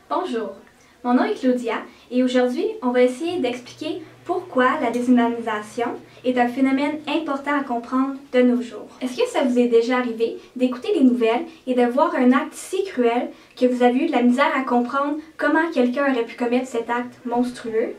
Bonjour, mon nom est Claudia et aujourd'hui, on va essayer d'expliquer pourquoi la déshumanisation est un phénomène important à comprendre de nos jours. Est-ce que ça vous est déjà arrivé d'écouter les nouvelles et de voir un acte si cruel que vous avez eu de la misère à comprendre comment quelqu'un aurait pu commettre cet acte monstrueux?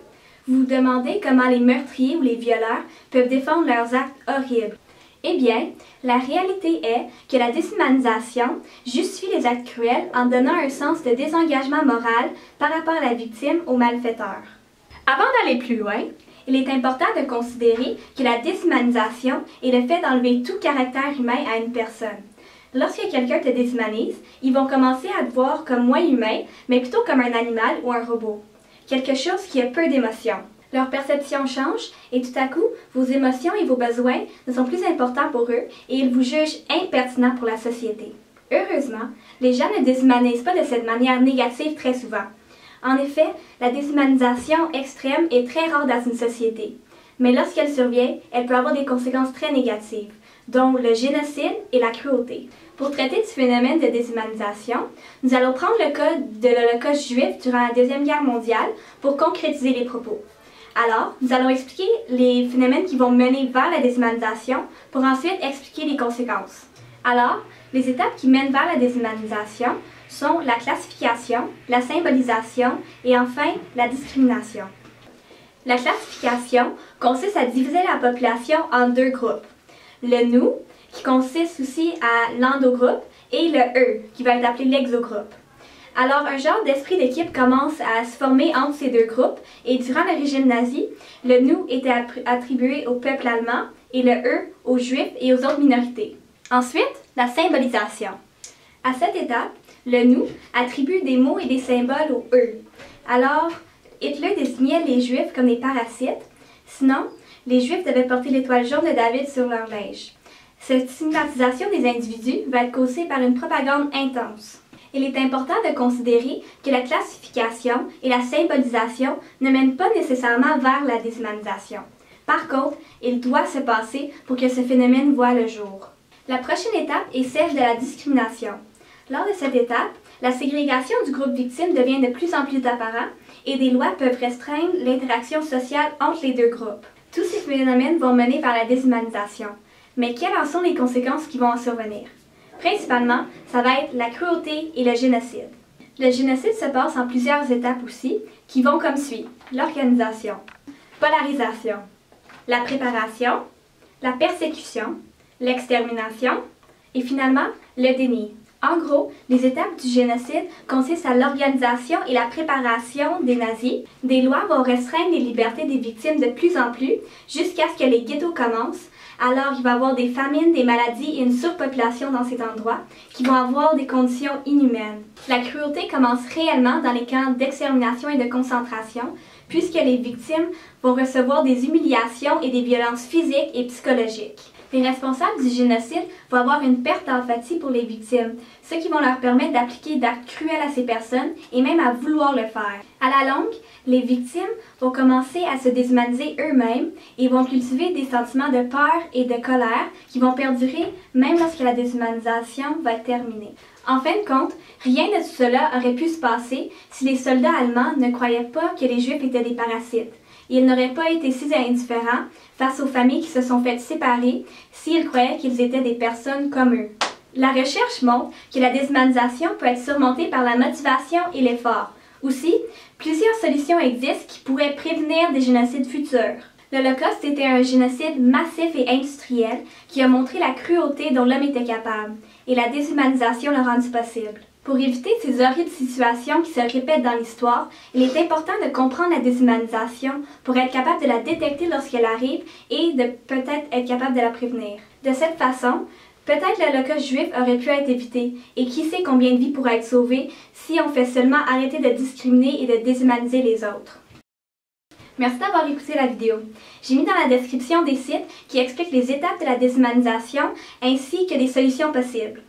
Vous vous demandez comment les meurtriers ou les violeurs peuvent défendre leurs actes horribles. Eh bien, la réalité est que la déshumanisation justifie les actes cruels en donnant un sens de désengagement moral par rapport à la victime au malfaiteur. Avant d'aller plus loin, il est important de considérer que la déshumanisation est le fait d'enlever tout caractère humain à une personne. Lorsque quelqu'un te déshumanise, ils vont commencer à te voir comme moins humain, mais plutôt comme un animal ou un robot. Quelque chose qui a peu d'émotions. Leur perception change et tout à coup, vos émotions et vos besoins ne sont plus importants pour eux et ils vous jugent impertinents pour la société. Heureusement, les gens ne déshumanisent pas de cette manière négative très souvent. En effet, la déshumanisation extrême est très rare dans une société. Mais lorsqu'elle survient, elle peut avoir des conséquences très négatives, dont le génocide et la cruauté. Pour traiter du phénomène de déshumanisation, nous allons prendre le cas de l'Holocauste juif durant la Deuxième Guerre mondiale pour concrétiser les propos. Alors, nous allons expliquer les phénomènes qui vont mener vers la déshumanisation pour ensuite expliquer les conséquences. Alors, les étapes qui mènent vers la déshumanisation sont la classification, la symbolisation et enfin la discrimination. La classification consiste à diviser la population en deux groupes. Le nous, qui consiste aussi à l'endogroupe, et le eux, qui va être appelé l'exogroupe. Alors, un genre d'esprit d'équipe commence à se former entre ces deux groupes et durant le régime nazi, le nous était attribué au peuple allemand et le eux aux juifs et aux autres minorités. Ensuite, la symbolisation. À cette étape, le nous attribue des mots et des symboles aux eux. Alors, Hitler désignait les juifs comme des parasites, sinon, les juifs devaient porter l'étoile jaune de David sur leur linge. Cette stigmatisation des individus va être causée par une propagande intense. Il est important de considérer que la classification et la symbolisation ne mènent pas nécessairement vers la déshumanisation. Par contre, il doit se passer pour que ce phénomène voie le jour. La prochaine étape est celle de la discrimination. Lors de cette étape, la ségrégation du groupe victime devient de plus en plus apparente et des lois peuvent restreindre l'interaction sociale entre les deux groupes. Tous ces phénomènes vont mener vers la déshumanisation. Mais quelles en sont les conséquences qui vont en survenir? Principalement, ça va être la cruauté et le génocide. Le génocide se passe en plusieurs étapes aussi, qui vont comme suit. L'organisation, polarisation, la préparation, la persécution, l'extermination et finalement le déni. En gros, les étapes du génocide consistent à l'organisation et la préparation des nazis. Des lois vont restreindre les libertés des victimes de plus en plus jusqu'à ce que les ghettos commencent. Alors, il va y avoir des famines, des maladies et une surpopulation dans ces endroits qui vont avoir des conditions inhumaines. La cruauté commence réellement dans les camps d'extermination et de concentration, puisque les victimes vont recevoir des humiliations et des violences physiques et psychologiques. Les responsables du génocide vont avoir une perte d'empathie pour les victimes, ce qui vont leur permettre d'appliquer d'actes cruels à ces personnes et même à vouloir le faire. À la longue, les victimes vont commencer à se déshumaniser eux-mêmes et vont cultiver des sentiments de peur et de colère qui vont perdurer même lorsque la déshumanisation va être terminée. En fin de compte, rien de tout cela aurait pu se passer si les soldats allemands ne croyaient pas que les Juifs étaient des parasites. Ils n'auraient pas été si indifférents face aux familles qui se sont faites séparer s'ils croyaient qu'ils étaient des personnes comme eux. La recherche montre que la déshumanisation peut être surmontée par la motivation et l'effort. Aussi, plusieurs solutions existent qui pourraient prévenir des génocides futurs. L'Holocauste était un génocide massif et industriel qui a montré la cruauté dont l'homme était capable, et la déshumanisation l'a rendu possible. Pour éviter ces horribles situations qui se répètent dans l'histoire, il est important de comprendre la déshumanisation pour être capable de la détecter lorsqu'elle arrive et de peut-être être capable de la prévenir. De cette façon, peut-être l'Holocauste juif aurait pu être évité, et qui sait combien de vies pourraient être sauvées si on fait seulement arrêter de discriminer et de déshumaniser les autres. Merci d'avoir écouté la vidéo. J'ai mis dans la description des sites qui expliquent les étapes de la déshumanisation ainsi que les solutions possibles.